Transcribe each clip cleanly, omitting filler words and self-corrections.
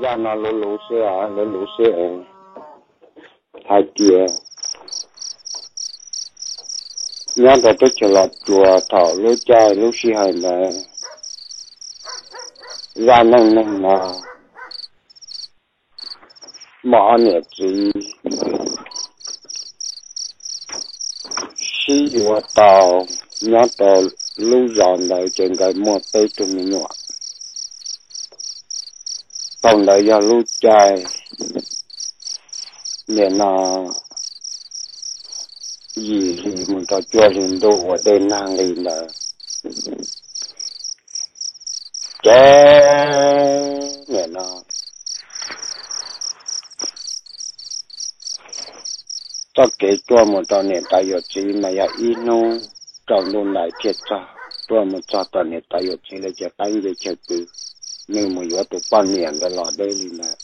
ra nó lú xe hai tia nhớ tới cái chuyện là chùa thọ lú trai lú xì hay là ra nâng mà mỏ nhẹ chỉ xí dùa tàu nhớ tàu lú giòn lại trên cái mua tây tụi mình nhọ còn lại do lú trai để nó gì thì mình cho chua liền đồ ở đây nàng liền là chế để nó cho cái chua một trò này tại giờ chỉ mà ya inu trong luôn lại chết chua một trò trò này tại giờ chỉ là chỉ đánh về chơi bự nhưng mà giờ tụi con miệng cái lọ đây liền là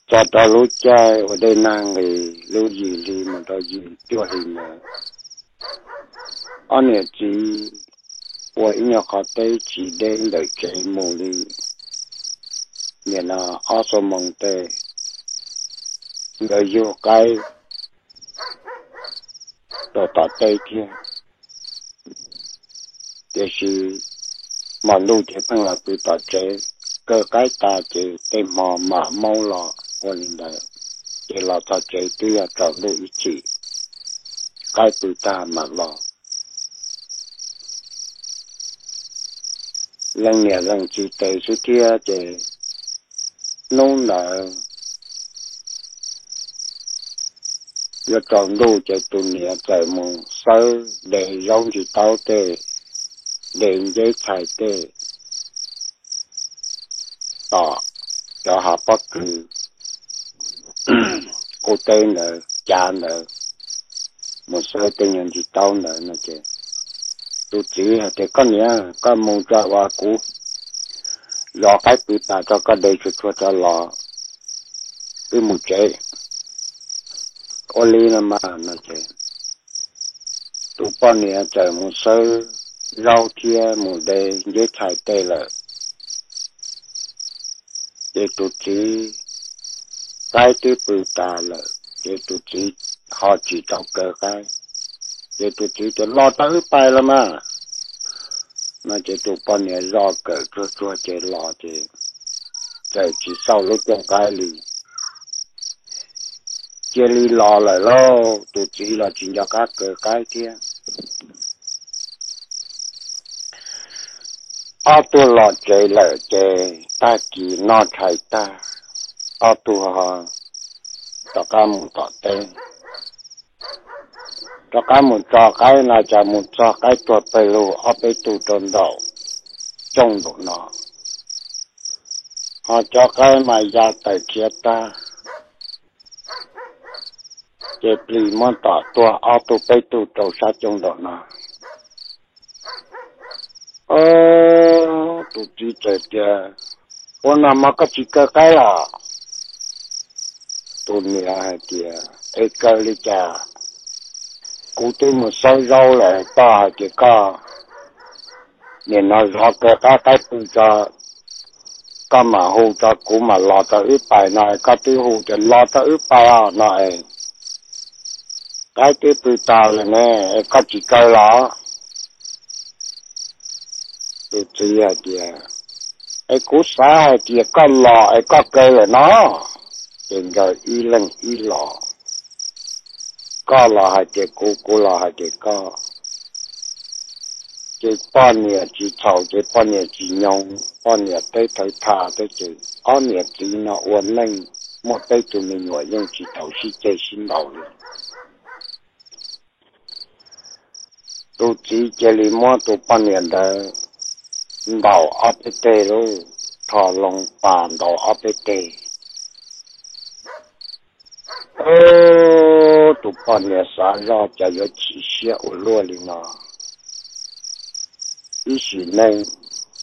cho tao lú trai ở đây nàng thì lú gì thì mà tao gì chưa thì mà anh ấy chỉ ở nhà họ tới chỉ đến để cái mù đi nên là ở số mong tê người vô cái đồ tao tê kia để chỉ mà lú chỉ bằng là bị tao chế cơ cái ta chỉ tên mà mau lọ qua lên đây để lo cho chế tuy là trò lưu ý chỉ cái tụi ta mà lo lần nhà lần chỉ tới số kia để nông là do tròn lưu để tụi nhà chạy một sơ để giống chỉ tao tê để giấy thải tê tỏ cho họ bất cứ cô tên là cha nữa một số tên nhân chỉ tao nữa nó chứ tôi chỉ là cái con nhá con mong cho qua cũ lo cái bị ta cho cái đây cho lo cái một chế ô ly là mà nó chứ tôi con nhá trời một số rau kia một đây với trái tê là để tôi chỉ cái tiếp bự ta là để tôi chỉ họ chỉ trong cơ cái để tôi chỉ cho lo tới bài là mà nó chỉ tụi con này lo cỡ chua chỉ lo chỉ chỉ sau lúc trong cái lì chỉ lì lo lại lo tôi chỉ là chỉ cho các cỡ cái kia tôi lo chơi lại chơi ta chỉ nó chạy ta tôi họ cho cá một trò tên cho cá một trò cái là cho một trò cái tuột bê lù ở bê tù tròn đầu trong độ nó họ cho cái mà ra tại kia ta để bì món tỏ tua ở tù bê tù trầu xa trong độ nó tụi chị chơi kìa ôn nào mà có chỉ cái là tụi mình là kìa ê cơ đi chà cụ tôi một sâu rau lại ta chỉ có nên nó rõ cái tôi cho có mà hù cho cụ mà lo cho ít bài này có tôi hù cho lo cho ít bài này cái tôi tao là nè có chỉ cơ đó tôi chỉ là kìa ê cú xa kìa có lò ê có cơ là nó đừng rồi y lần y lò có lò hay kìa cú lò hay kìa có cái bao nhiêu chỉ thầu cái bao nhiêu chỉ nhông bao nhiêu tới thời thà tới chữ bao nhiêu chỉ nó uốn lên một tới tụi mình ngồi nhưng chỉ thầu chỉ chơi xin đầu đi tôi chỉ chơi li mua tôi bao nhiêu đó đầu áp tê luôn thò lòng bàn đầu áp tê tụi con này sáng ra cho nó chỉ xe ở luôn đi nó ý sĩ này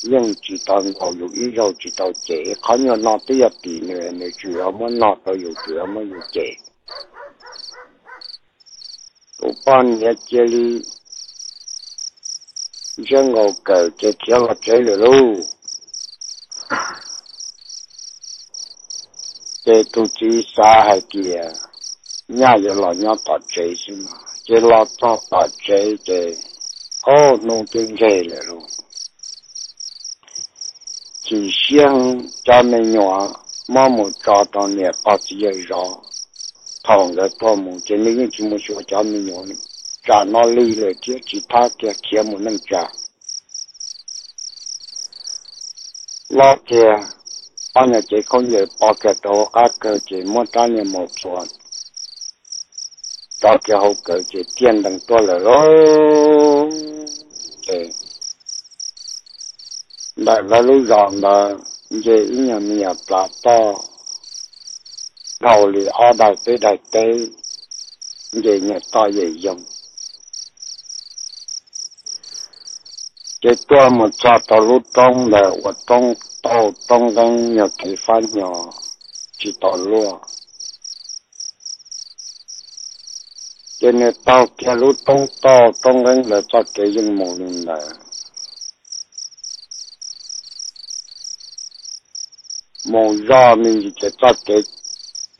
nhưng chỉ tao đầuอยู่ý rồi chỉ tao chế khó nhờ nó tới giờ tỷ nữa này chủ yếu muốn nó taoอยู่chủ yếu muốnอยู่chế tụi con này chơi đi dân ngầu cờ chơi kéo là chơi được luôn chế tu chỉ xa hay kìa nhà giờ là nhà tọt chế chứ mà chế lo tọt chế chế ô nông tiền chế lại luôn chỉ riêng cho mình nhỏ mà một trò tao nè bao giờ rõ thằng cái to một chế nên chỉ một số cho mình nhỏ trả nó điเลยchỉ thà kia kia một năng trả lo kia anh nhà chị không nhớ bao cái đồ các cái chị muốn trả nhiều một số cho cái hậu cái chị tiền đằng to là rồi chị đại là lúc rồi là chị nhà mình nhà bà to đầu thì ở đại tế chị nhà to vậy dùng cáiตัวมันจะต่อรูตรงเลยว่าต้องกันอย่าเกี่ยฟันอย่าจิตต่อรัวเจเนต่อเกี่ยรูต้องกันเลยจะเกี่ยยังมองเลยมองยอมีจะเกี่ย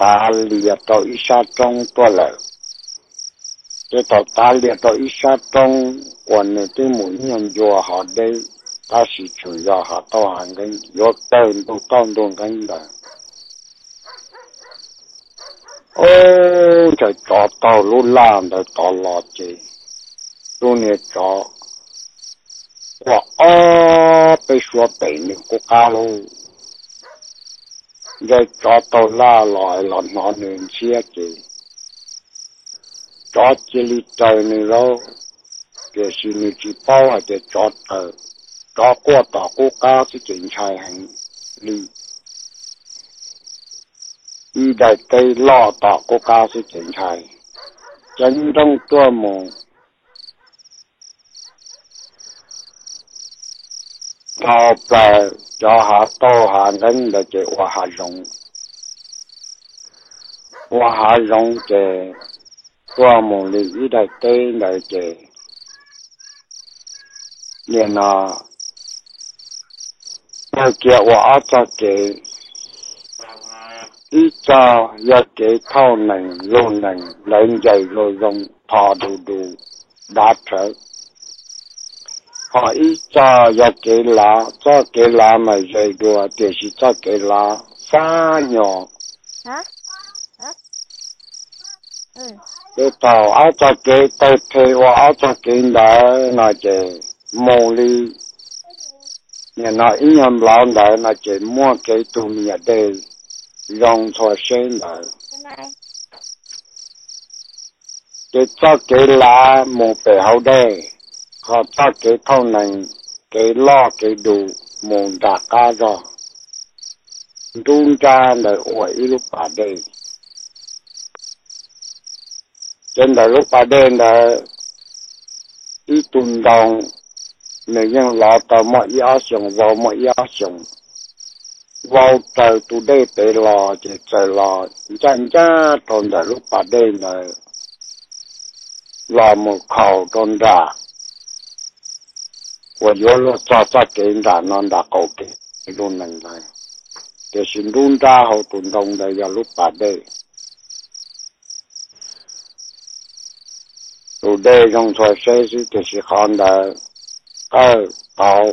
ตาเลียต่ออีชาตรงตัวเลยจะต่อตาเลียต่ออีชาตรงวันนี้ที่หมุนยังยัวหาได้ถ้าสิจุยหาต่อหางกันยกเดินต้องโดนกันเลยโอ้จะจ่อต่อรุ่นล่างแต่ต่อหลอดจีรุ่นนี้จ่อว่าไปชัวไปนี่กูกาลูจะจ่อต่อล่าลอยหลอนนอนหนึ่งเชี่ยจีจ่อจิลิใจนี่เราcái sự nghiệp chỉ bao hay cái cho qua tỏ quốc gia sẽ triển khai hành lý y đại tây lo tỏ quốc gia sẽ triển khai chân trong tua mù thọ bè cho hạ tô hạ ngân là cái hạ rộng cái tua mù lý y đại tây là cái nên là cái kia và cho cái ít cho giờ cái thao này luôn này lên dày rồi dùng thò đủ đá trở họ ít cho giờ cái lá mà dày đùa thì chỉ cho cái lá xa nhỏ cái tàu áo cho cái tay thế và áo cho cái đó là cái mồ li nhà nó ý nhầm lão đó là chỉ mua cái tụ nhà đây dùng cho sen đó cái cho cái lá mồ bể hậu đây họ cho cái thau này cái lo cái đủ mồ đã cá rồi đun ra là ủi lúc bà đây trên là lúc bà đây là ít tuần đồng người dân lọ tờ mọi giá xong vào mọi giá xong vào trời tụ đây bể lò chỉ trời lò chân cha tròn đã lúc bà đây là lò một khẩu tròn ra và vô lúc cho cái đã non đã cầu cái luôn này này để xin đun ra hậu tuần đồng đây vào lúc bà đây tụ đây trong thời xe thì chỉ còn là tao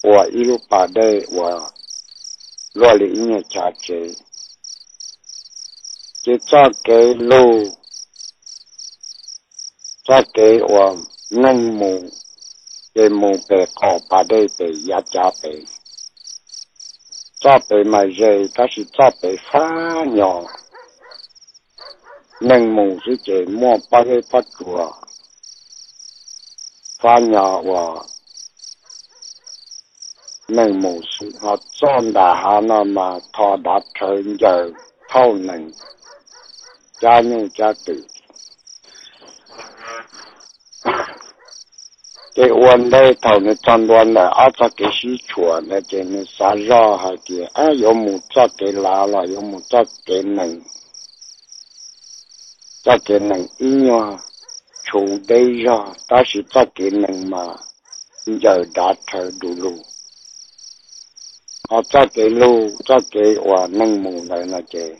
và一路把的我落里音乐价值，就再给路，再给我嫩木，给木被搞把的被压加被，再被买热，但是再被发鸟，嫩木是给莫把的不住，发鸟我。nên một sự họ chọn đã hà nó mà thọ đạt thời giờ thâu nền cha nhân cha tử cái uốn đây thầu này chọn uốn là ở cho cái sĩ chùa này cái này xa rõ hay kia có một cho cái lá là có một cho cái nền ý nhau chủ đây ra ta chỉ cho cái nền mà giờ đạt thời đủ luôn họ cho cái lô cho cái và nâng mù này là chế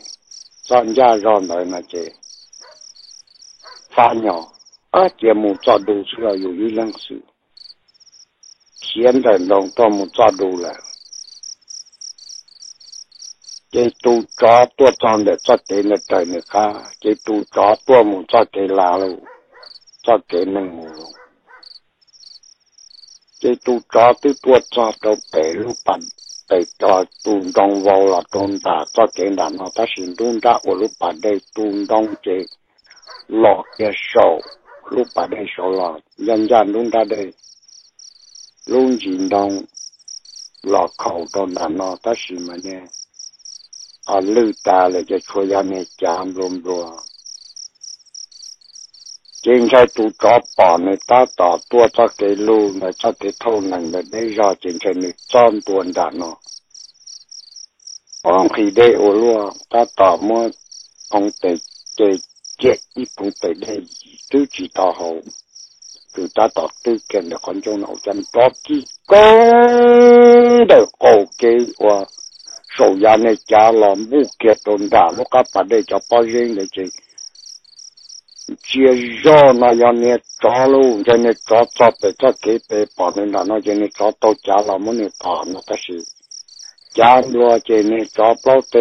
chọn ra rồi này là chế pha nhỏ chế mù cho đủ là有一两事现在弄到目抓住了，这都抓多长的抓给那在那看，这都抓多目抓给拉了，抓给那目了，这都抓都多抓到北路板，北抓都当vào了东大抓给那嘛，他是东大我路板的东当这落的手，路板的手了，人家东大的。luôn chỉ đông lọ khẩu đông đàn nó ta xí mà nè ở lư ta là cái chua ya nè chạm lùm rùa trên cái tụ chó bỏ này ta tỏ tua cho cái lưu này cho cái thâu này là để ra trên cái này tròn tuần đàn nó ông khi đây ô lúa ta tỏ mua ông tệ chết ít cũng tệ đây tứ chỉ tỏ hậu từ ta tỏ tư kiện là con trâu nấu chân có chi có được cổ kế và sổ nhà này cha làm vũ kiệt tồn đả lúc các bạn đây cho bao nhiêu để chị chia do nó nhà này cho luôn cho nên cho về kế về bỏ nên là nó cho nên cho tôi cha làm muốn nên bỏ nó ta sự cha lo cho nên cho bao tệ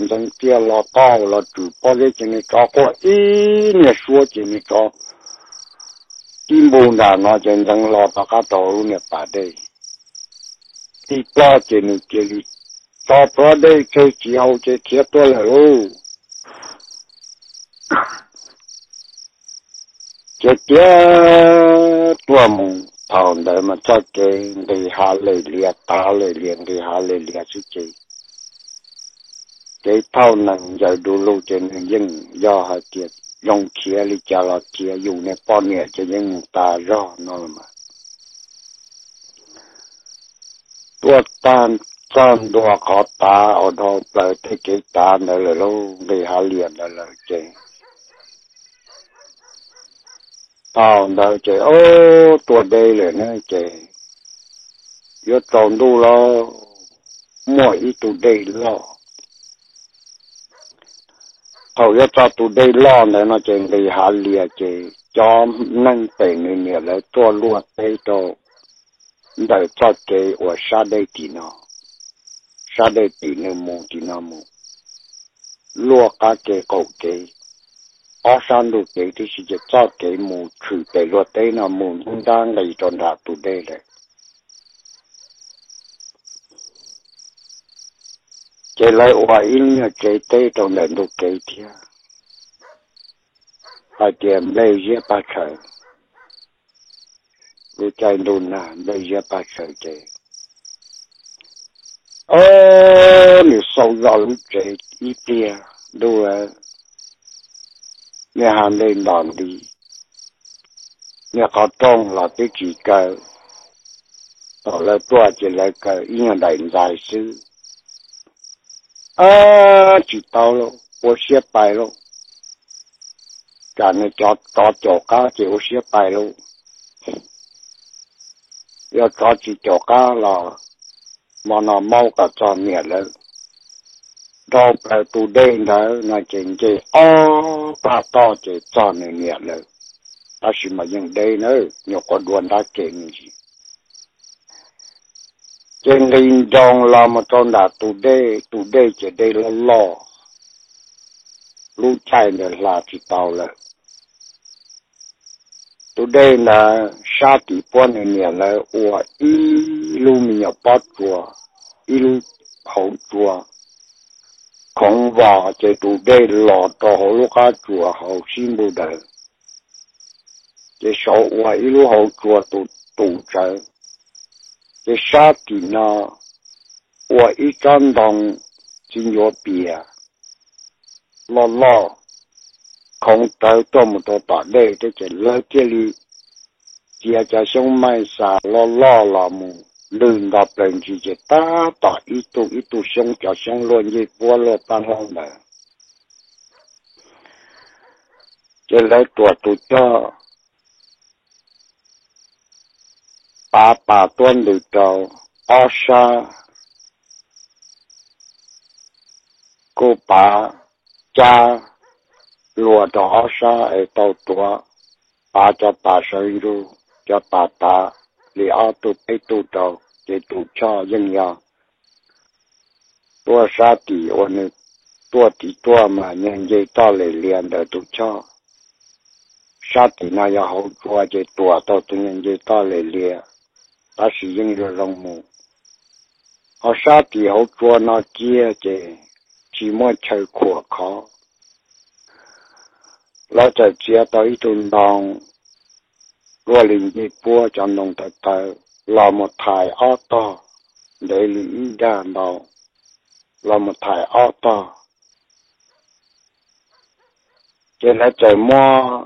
dân kia lo to lo chủ bao nhiêu cho nên cho có ý nghe số cho nên cho kim bùn là nó trên răng lò và cá tổ luôn nè bà đây thì to trên này kia đi to to đây chơi chỉ hậu chơi kia tôi là luôn chơi kia tua mùng thầu để mà cho cái đi hà lệ liệt ta lệ liền đi hà lệ liệt chứ chị cái thầu nặng giờ đủ lâu trên này nhưng do hai tiệt dùng kia đi cho là kia dùng này bao nhiêu cho những ta rõ nó mà tua tan tan đua khó ta ở đâu lại thấy cái ta này là lâu để hạ liền là chơi tao đã chơi ô tua đây là nó chơi yếu tròn đu lo mỗi ít tụ đây lo thầu yếu cho tụ đây lo này nó chơi để hạ liền chơi cho nâng bền người nhiều là tua luôn đây đâu để cho cái ở xa đây thì nó xa đây thì nó mù lúa cá cái cầu cái ở san lúa cái thì chỉ cho cái mù trừ cái lúa đây nó mù cũng đang lấy tròn đạt tụ đây đấy cái lại ở in là cái tây trong này lúa cái thì ở điểm đây dễ bắt chơi lúa trái luôn là đây dễ bắt chơi chơi你手绕这一边都你还没哪里，你搞懂了这几个，到了多就那个营养人才是，知道了，我失败了，咱们找家就失败了，要找去找家了。mà nó mau cả tròn miệng lên đâu phải tụ đây đó nó chính cái ta to chỉ tròn này miệng lên ta chỉ mà những đây nữa nhiều con đuôn đã kiện gì trên linh dòng là một con đã tụ đây chỉ đây là lo lúc chạy này là chỉ tàu là tụ đây là sa tỷ bốn này miệng là ủa lu mình nhập bắt chùa lu hậu chùa không vào chỉ tụ đây lọt vào lúc cá chùa hậu xin bù đời chỉ số ủa lu hậu chùa tụ trời chỉ sa tỷ nó ủa chân đồng xin vô bìa lo không tới tôi một tổ tọa đây để chỉ lấy cái li chỉ cho xong mai xả lo là mù lưng đập lên chỉ ta tọa ít tu xong cho xong luôn như bùa lo ban hông này chỉ lấy tuổi tụ cho bà tuân được đầu ở xa cô bà cha lùa đó sa ở tàu tua bà cho bà sợi ru cho bà ta li ở tụ ấy tụ tàu để tụ cho dân nhà tua sa tỷ ôn tua tỷ tua mà nhân dây to lệ liền để tụ cho sa tỷ na ya hậu tua dây tua tàu tụ nhân dây to lệ liền ta sử dụng rồi rong mù họ sa tỷ hậu tua nó kia chỉ muốn chơi khổ khó lo cho chia tới tuần đồng rồi liền đi bua cho nông tài tài là một thải ô tô để lý ra đầu là một thải ô tô cho nên trời mua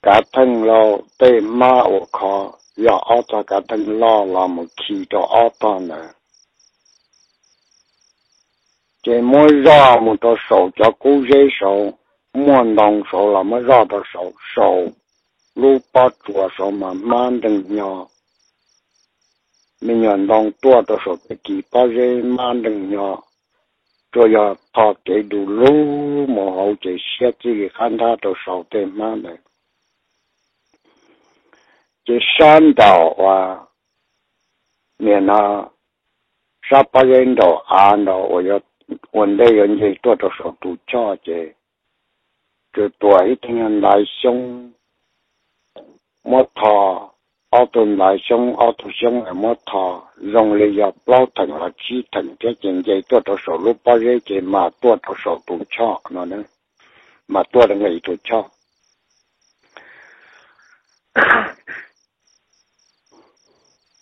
cả thân lo tê ma ở khó giờ ô tô cả thân lo là một khi cho ô tô nữa chỉ mới ra một cái sầu cho cú dễ sầu muốn đồng sầu là mới ra được sầu lúc bắt chùa sầu mà mang đừng nhỏ mình nhận đồng tua được sầu cái kỳ bắt dễ mang đừng nhỏ rồi giờ thọ cái đủ lú mà hậu chỉ xét chỉ khán thá được sầu tên mang này chỉ san đảo và miền nào sắp bắt dễ đảo ăn đảo và giờ vấn đề vấn đề tôi được sầu tụ cho chứ từ tuổi thanh lại sống mất thọ ở tuần lại sống ở tu sống ở mất thọ dùng lý do bao thành là chỉ thành cái chuyện gì tôi được sầu lúc bao giờ chỉ mà tôi được sầu tụ cho nó nữa mà tôi là người tụ cho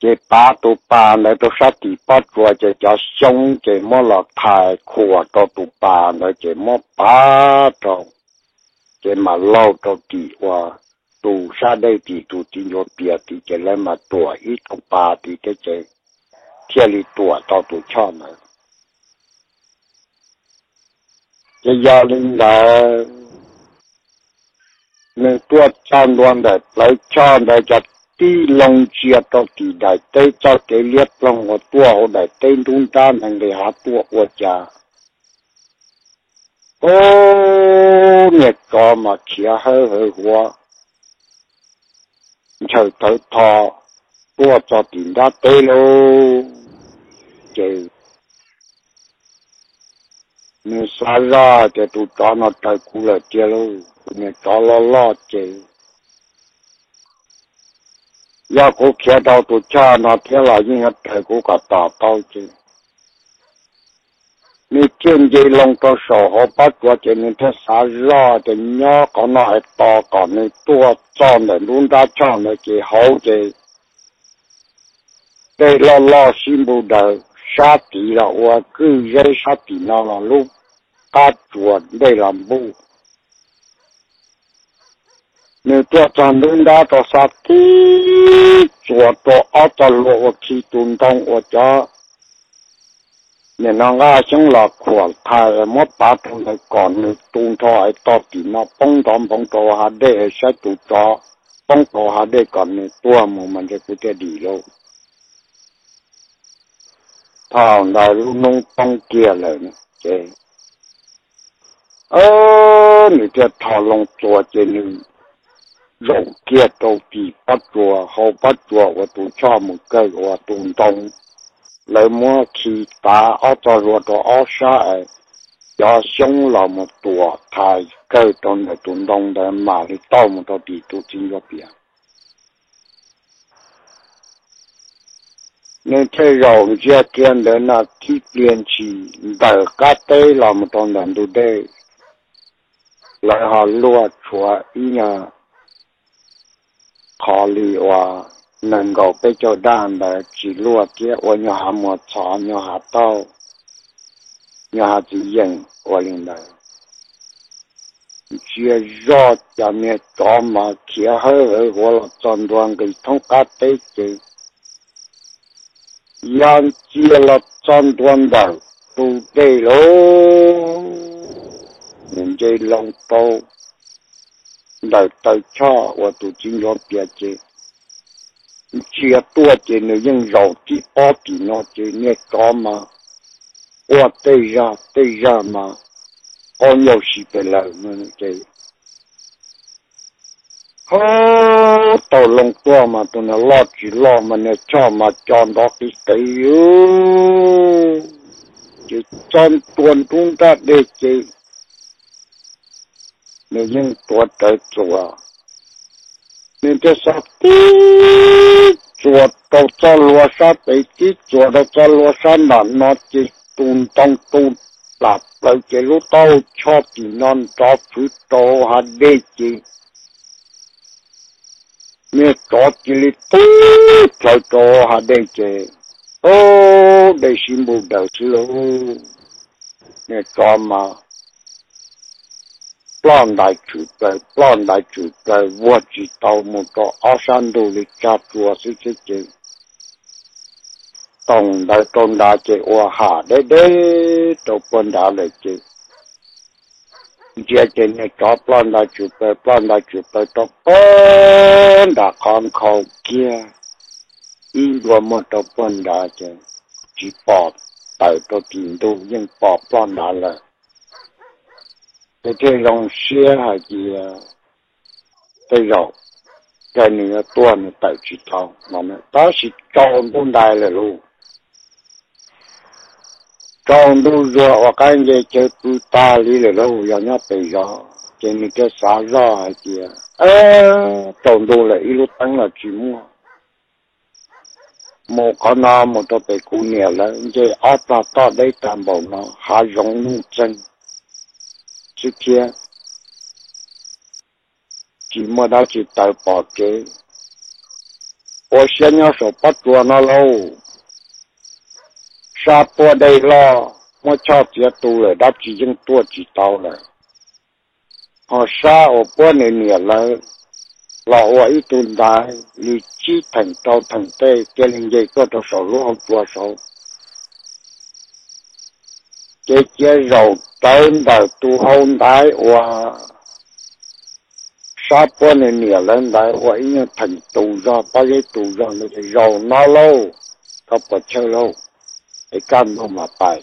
chỉ ba tụ ba này tôi sát thì bắt qua chỉ cho sống chỉ mất là thải khổ cho tụ ba này chỉ mất ba trong chỉ mà lâu cho tỷ qua tụ sát đây thì tụ tin vô bia thì chỉ lấy mà tuổi ít tụ ba thì cái chỉ thiên lý tuổi cho tụ cho nữa chỉ giờ linh là nên tôi chọn luôn để lấy chọn để cho tí lông chia cho tí đại tế cho cái liệt lông của tôi đại tế đúng ta nên để hạ tôi của cha ô nhiệt có mà chia hơi hơi quá trời tới thọ tôi cho tí ra tế lô chứ nên xa ra thì tôi cho nó trời cú là chia lô nên cho lo chứ giờ cô kia đâu tụi cha nó thế là những cái thời cô cả tao tao chứ nếu trên dây lông cho sổ họ bắt qua cho nên thế xa ra thì nhớ có nó hay to còn nên tua cho nên luôn ra cho nên chỉ hậu chứ đây lo xin bù đời sát tí là qua cứ dây sát tí nó là lúc cá chuột đây làm bù nếu tôi chọn đúng đó tôi sát tí chuột tôi ở cho lộ khi tuần đông ở cho nên nó ra chúng là khỏe thai mất ba tuần này còn nếu tuần cho ai to tí nó bông đó hà để sẽ tụ cho bông đó hà để còn nếu tua mà mình sẽ cứ đi lâu thảo là lúc nông bông kia lại chứ nếu tôi thảo lòng chùa chứ nếu rộng kia đầu tỷ bắt chùa hậu bắt chùa và tụ cho một cây và tuần đông lấy mua khi ta ở cho ruột đó ở xa ấy cho sống là một tuổi thay cây trong là tuần đông để mà đi tao một tao tỷ tụ chính cho biển nên thế rồi chia tiền đến là khi tiền chỉ đợi cá tê là một tuần lần đầu đây lại họ lúa chùa ý nhà khó lý và nâng cầu bê cho đàn là chỉ lúa kia và nhỏ hạ một chó nhỏ hạ tao nhỏ hạ chỉ dân và linh này chia rõ cho mẹ cho mà kia hơi hơi hoặc là chọn đoàn cái thông cá tế chứ yang chia là chọn đoàn đầu tụ đề lô nên dây lòng tàu đời tới cho và tụ chính do bia chứ chia tua chứ nếu những rau chỉ bỏ thì nó chứ nghe có mà 我对呀嘛，我有时被老们这。好，到龙多嘛，到那老子老嘛，那叫嘛叫到去对哟，就专端中的那些，你应多得做啊，你这啥子做到在罗山北地，做到在罗山南那些东东东，那来这路到桥边那找不到还那些。你找几里都在找下那个，哦，你是冇得事咯，你找嘛，plan来准备，我知道冇到二三度你家做是这个，动来这我下的都搬到来这。接着呢，找plan来准备到搬到港口kia，英国冇到搬到这，只跑到印度已经跑plan来了，这种些还是这种，在那个多呢带去找，我们当时找不来了咯。trong đu rồi và cái gì chơi tu ta lý rồi đâu giờ nhá bây giờ chơi những cái xã ra hay gì trong đu là ít lúc tăng là chỉ một con nào một tờ bể cũ nhiều là chơi áp là ta đây tạm bảo nó hạ giống nu chân chứ kia chỉ mà đã chỉ tài bỏ cái tôi sẽ nhớ số bắt chùa nó lâu sa bùa đây lo mua cho tiệt tu rồi đã chỉ dùng tua chỉ tao rồi họ sa ở bùa này nhiều là ở ít tuần đại lý trí thành tao thành tê cái linh dây có được số lúc không tua số cái rồi tới đời tu hôn đại và sa bùa này nhiều lên đại và ít thành tu ra bao nhiêu tu ra nó thì rồi nó lâu có bớt chơi lâu cái căn không mà bài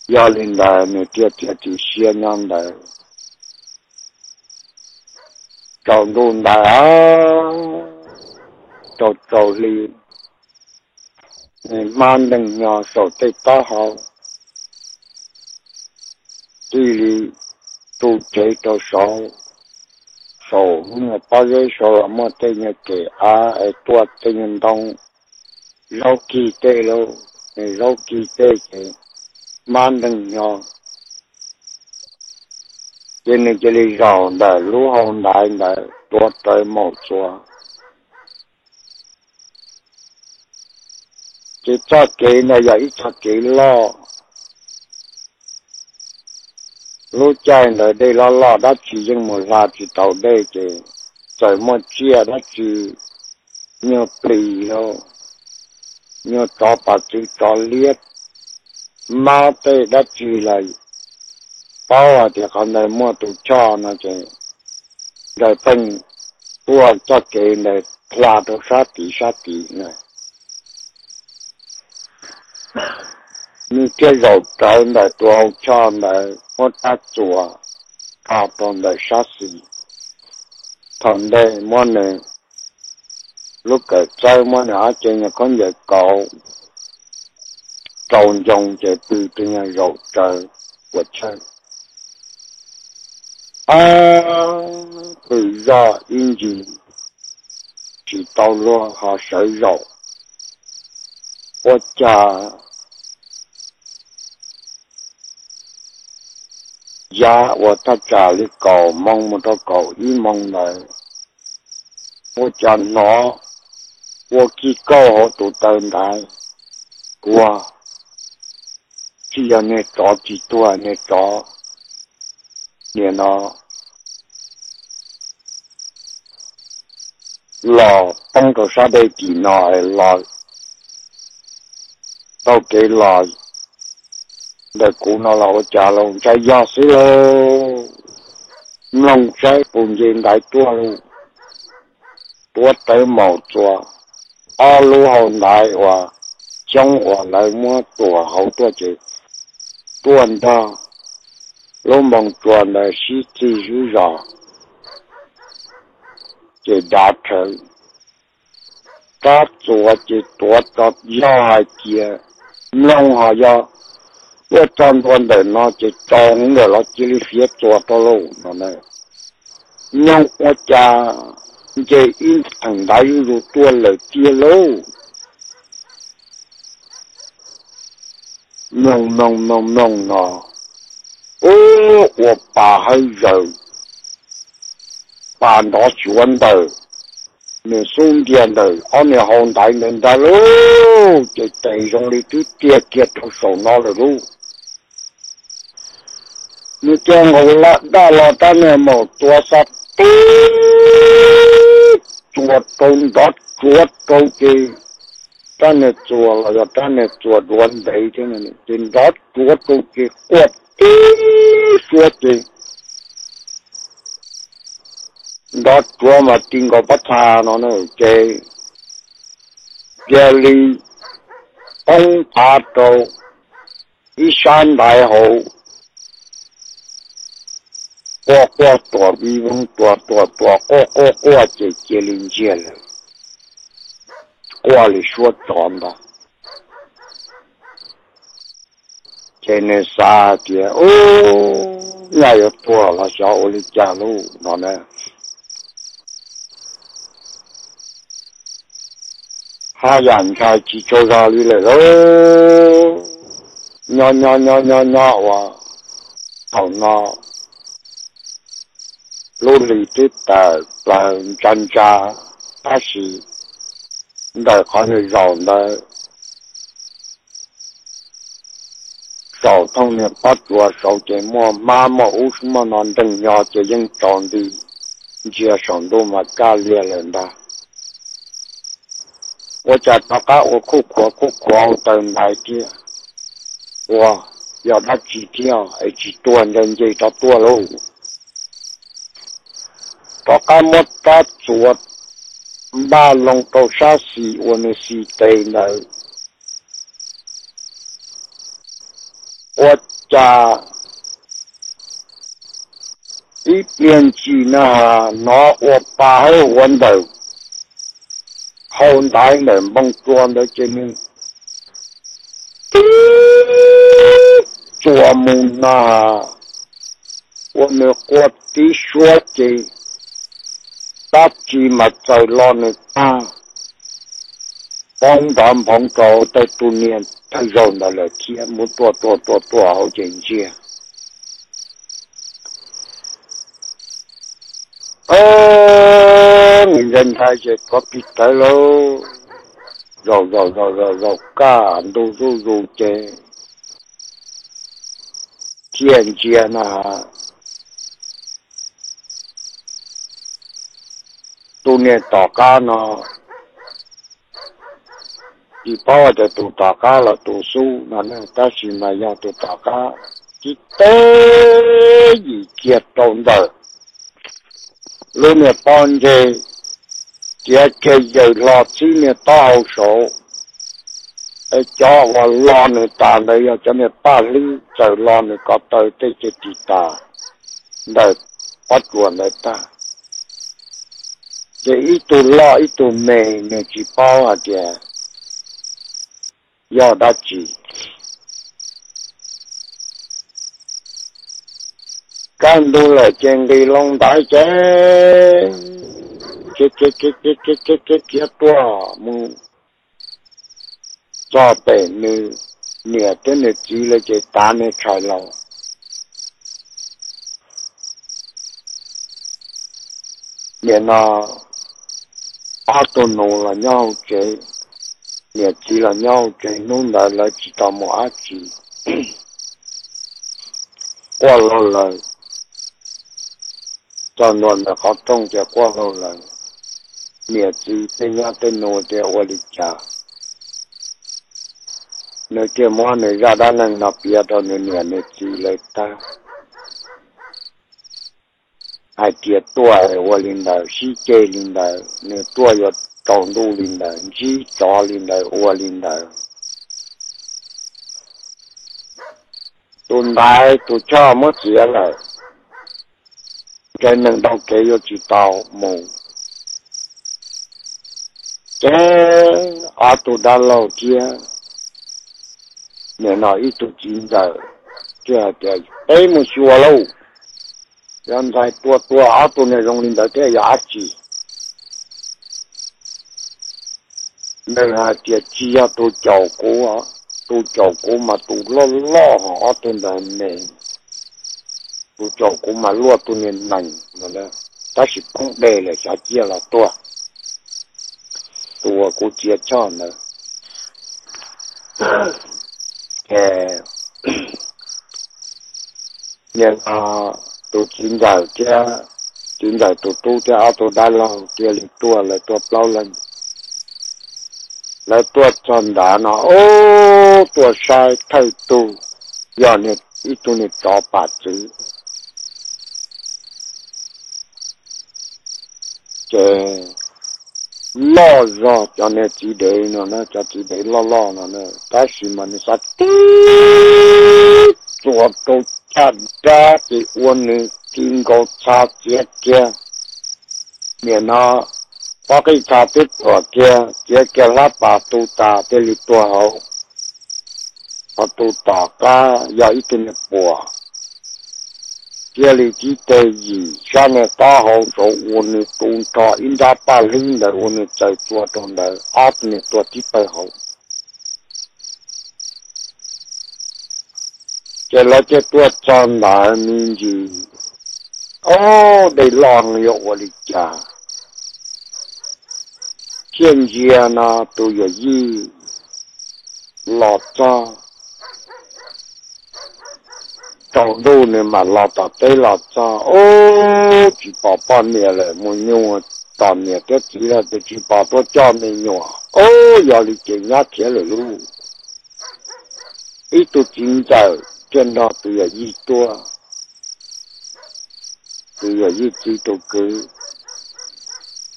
gia đình đại người kia thì xia nhang đại trong đồn đại trâu li người man đừng nhỏ sổ tây ta hậu tuy li tu chế trâu sổ người bao nhiêu sổ mà tây nhà kể ai tuột tây nhân đông rau kỳ tê lâu rau kỳ tê cái man đừng nhỏ cho nên cái lý do là lũ hồn đại là tuột tới một chỗ cái cho kế này vậy cho kế lo lũ trai này đây lo đã chỉ dùng một là chỉ tàu đây cái trời một chia đã chỉ nhiều bì đâu nhiều cho bà chỉ cho liệt mà tê đã chỉ là bao thì con này mua tụ cho nó chứ rồi phân tua cho kế này là được sát tí này như cái dầu trời này tua cho này một ta chùa cả tuần này sát xì thằng đây mua này lúc cái chơi mua này ở trên nhà con người cậu trồng dùng để từ từ nhà dầu trời của chơi tự do yên gì chỉ tao lo họ sợ dầu cha giá của ta trả lý cầu mong một đó cầu ý mong này cha nó kỳ cầu họ tụ tên đại của chỉ là nghe rõ chỉ tua nghe rõ nghe nó lò tăng cầu sa đây chỉ nói lò tao kể lò để cụ nó là trả lòng trái do xí lô lòng trái bùn dên đại tua luôn tua tới màu chùa lũ hồn đại và trong ở lại mua tua hậu tua chỉ tuần đó lúc mong tuần là sĩ chỉ rủi ro chỉ đạt thành các chùa chỉ tuột tập do kia nông họ do cái trong tuần đời nó chỉ trồng rồi nó chỉ đi phía chùa to luôn nó này nông ở cha chỉ in thằng đại rồi tuần lời chia lâu nông nó ô我爸还人把nó chuyển đời mình xuống điện đời ông này hồn đại mình đã lú chỉ tay trong đi cứ tiệt kiệt trong sổ nó là lú như cho ngồi lại đã là ta này một tua sắp chuột tôn đót chuột câu kỳ ta này chùa là ta này chùa đoán đấy thế này trên đót chuột câu kỳ quật chuột kỳ đó chúa mà tin có bắt tha nó nữa chơi ly ông ta đâu y san đại hậu qua tua bi vong tua qua chơi linh chơi了qua里说长吧chơi này xa thì ô nhà有多了小我的家路那呢他人才只做到你嚟咯，話頭腦努力的等增加，但是來可以讓呢手痛的不做手節目，媽媽為什麼能等要這樣長的，這上都嘛加烈人的。我在大家我哭的买的，我要他几天，而且多人就到多喽。大家没得做，马龙到啥时我们是对呢？我家一边去呢，拿我把好问到。後大人蒙裝的這裡做夢啊！我們國的說的，搭住咪就攞嚟打，幫到在度年，他用到了天，冇多好人家。你人太些个比得喽，肉干都这，天间啊，都念大家呢，一包就读大家了，读书那呢，但是嘛要读大家，一得一get懂的。lúc này con gì kia giờ lo chi này tao số cho họ lo này ta này cho nên ba lý giờ lo này có tới cái gì ta để bắt nguồn này ta để ít tu lo ít tu mê này chỉ bao à kìa do đã chỉ can đu là trên đi long đại chế cái tua mu cho bể như nè tên là chỉ là cái ta này khai lâu nè nó autono là nhau chế nè chỉ là nhau chế nung là chỉ tao một á chỉ qua lâu rồi cho nên là có trong cái qua lâu rồi nghĩa chỉ tên nhà tên nô để ở đi cha nơi kia mua nơi ra đã năng nạp bia đó nơi chỉ lấy ta hai kia tua ở linh đạo sĩ chơi linh đạo nơi tua ở trồng đu linh đạo chỉ cho linh đạo ở linh đạo tuần đại tôi cho mất chuyện lại cái nâng đầu kế yo chỉ tao mù cái ở tôi đã lâu kia mẹ nói ít tôi chín giờ cái ấy một xua lâu hiện tại tôi ở tôi này trong linh đạo cái giá trị nên là cái chỉ là tôi chào cô mà tôi lo họ tôi là mẹ tôi chào cô mà lo tôi nên nành mà đó ta chỉ không để là giá trị là tôi cô chia cho nữa nhưng tôi chín giờ tôi tu cho tôi đã lâu kia là tôi lâu lên là tôi chọn đã nó tôi sai thay tu giờ này ít tôi này cho bà chữ cái lo rồi cho nên chỉ để nó cho chỉ để lo nó cái gì mà nó sát tôi chặt ra thì uốn này kinh cầu cha kia miền nó có cái cha biết của kia lá bà tu ta để li tua hậu họ tu ta cả giờ ít tiền bùa kia li chỉ để gì cho nên ta hậu rồi uốn này tu ta in ra ba linh là uốn này chạy tua trong đó áp này tua chỉ phải hậu cái là cái tua chọn là mình gì để lòng yêu我的家现在呢都有一老早走路呢嘛老早对老早只把半年了没用到年这几了就只把多叫没用要你见伢贴了路一都今早见到都有一多都有一只都够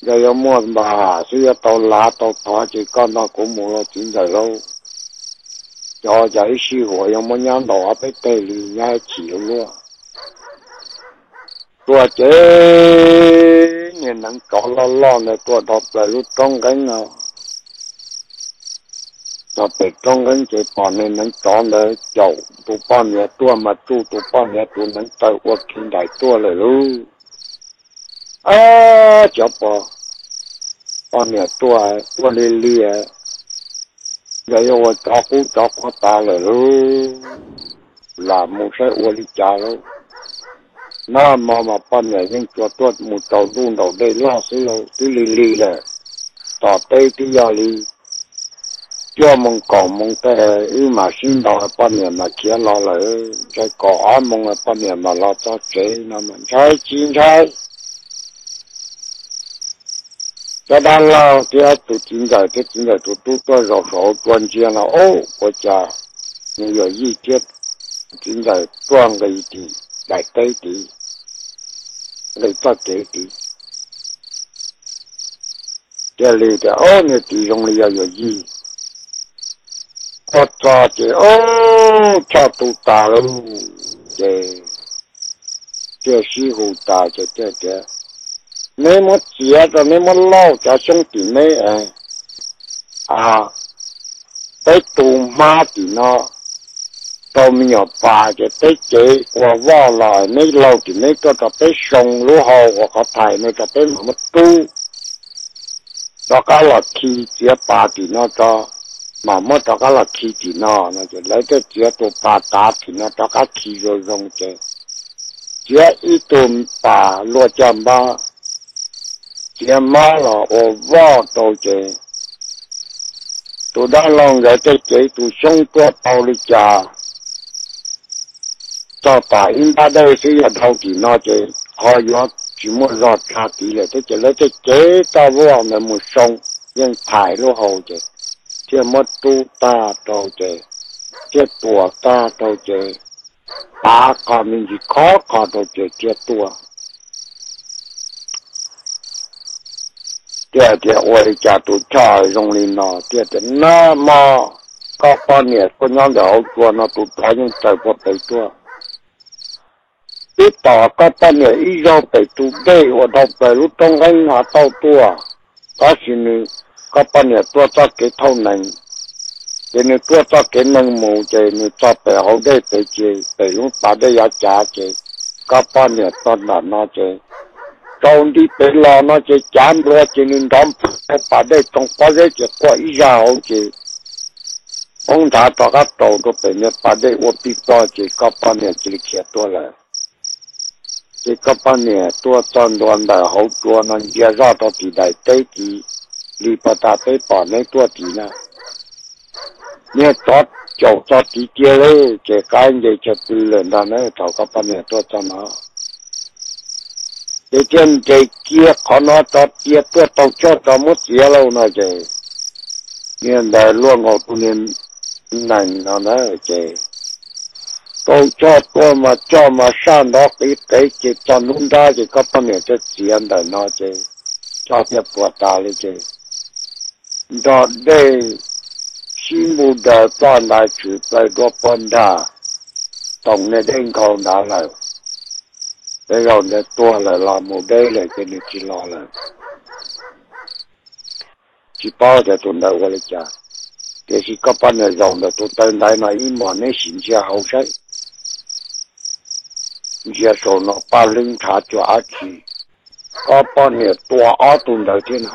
giờ mua bà xưa tàu lá tàu thọ chỉ con nó cũng mua chín giờ lâu cho giải sư hội em muốn nhắn đỏ tới tây lì nhai chịu luôn tôi chế nhìn nắng có lo này tôi đọc lại lúc trong cái nào đọc về trong cái chế bọn này nắng có này chậu tụ bọn nhà tôi mà tụ bọn nhà tôi nắng tới qua kinh đại tôi lại luôn chó bò con nhà tôi li giờ tôi cho cô ta là luôn làm một cái uống cha luôn nó mà con nhà những cho tôi một tàu luôn đầu đây lo xí lâu tí li là tỏ tây tí giờ li cho mong còn mong tê mà xin đòi con nhà mà kia lo là cái cỏ mong là con nhà mà lo cho chế nó mình chơi chín chơi cái đó là cái tụi chính giờ tôi rõ toàn chuyện là của cha nhiều ý kiến chính giờ toàn cái gì đại tây tí lấy cho kế tí cái này thì người tí trong này có gì có cho thì cho tụi ta luôn cái sĩ hữu ta cái nếu muốn chia rồi nếu muốn lo cho xong thì mấy tới tù ma thì nó tao mình nhỏ bà cho tới chế qua vào lại mấy lâu thì mấy cho tới xong lúa hồ hoặc có thải mấy cho tới mà mất tu đó cái là khi chia bà thì nó cho mà mất đó cái là khi thì nó chỉ lấy cái chia tù bà ta thì nó cho cái khi rồi dùng chế chia ít tù bà lúa chầm ba chia má là vào tàu chế tôi đã lòng cái chế tôi sống qua tàu đi trà cho tại in ta đây sẽ là thâu thì nó chế họ có chỉ muốn rót ra tí là thế lấy cái chế ta vào mà một sông nhưng thải lô hồ chế chia mất tu ta tàu chế chia tua ta tàu chế ta còn mình chỉ khó tàu chế chia tua cái我的家都家用的呢，这那么 có bao nhiêu có nhóm để hậu chùa nó tụt lại những trời của bảy chùa ít tỏ có bao nhiêu ít rau bảy tụt đây và đọc bảy lúc trong cái nhà tàu tua có xin có bao nhiêu tua cho cái thâu này cho nên tua cho cái nâng mù cho nên cho bảy hậu đây bảy chơi bảy lúc bà đây giá trả chơi có bao nhiêu con là nó chơi trong đi bảy lò nó chơi chán bữa cho nên đóng bà đây trong có cái chơi có ít rau chơi ông ta cho các tàu đó phải nhớ bà đây我比较这个半年这里钱多了，这个半年多赚乱的好多呢，也绕到地带对地，里不大对把那多地呢，你找就找地界嘞，这干的这不人的呢，找个半年多赚了。这件这街可能找街多到这找么街了呢这，现在乱我不能。nành nó chứ tôi cho mà sang đó cái chỉ cho lúc đó thì có bao nhiêu cái tiền để nó chứ cho cái bữa ta đi chứ đó đây xin mua đời con lại chịu tới đó phân đa tổng này đến câu đã lại bây giờ này tôi là làm một đây là cái này chỉ lo là chỉ bao giờ tôi đâu có lấy trả这是各班的用的都等待那一毛的新鲜好吃，你些说那把冷茶抓起，各班的多2吨的天呐，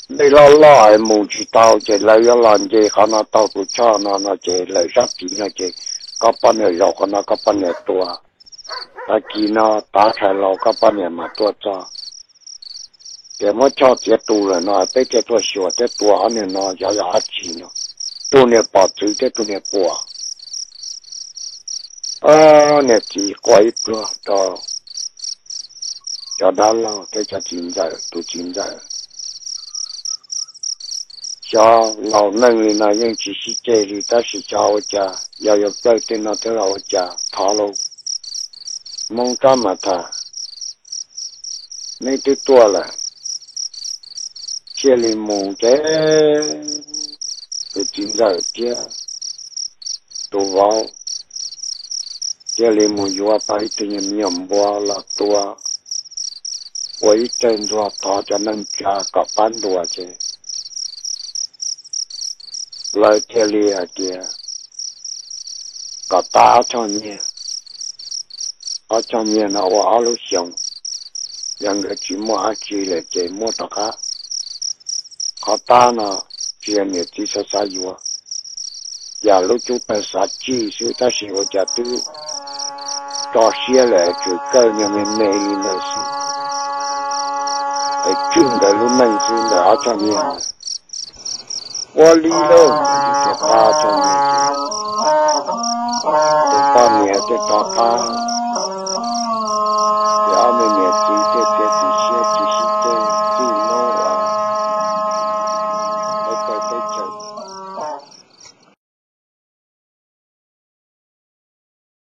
你老爱木去到这来要拦这，看那到处查那这来啥地那这，各班的肉看那各班的多，那鸡那打菜老各班的嘛多炸。để mà cho cái tù là nó tới cái tuổi sửa cái tuổi này nó giá giá chỉ nó tù này bỏ chữ cái tù này bỏ này chỉ quay bữa đó cho đó là cái cho chín giờ tù chín giờ cho lão nâng thì nó nhưng chỉ sĩ chế thì ta sẽ cho ở cha giờ tới tên nó tới ở cha thọ lâu mong cho mà thà mấy cái tuổi là chia liền mù thế từ 9 giờ kia tôi vào chia liền mù vừa phải tự nhiên nhầm qua là tôi quay trên rồi thọ cho nên cha có bán đồ chứ lời chia liền kia có ta ở trong nhà nó ở lúc sống yang cái chỉ mua chỉ là chỉ mua tất cả họ ta nó chuyện này chỉ sao sao vậy? Giờ lúc chúng ta sát chi sự ta sẽ có giá trị cho xe lại cho cái nhà mình này là sự cái chuyện cái lúc này sự là ở trong nhà qua đi đâu thì ta trong nhà tôi ta nhà tôi ta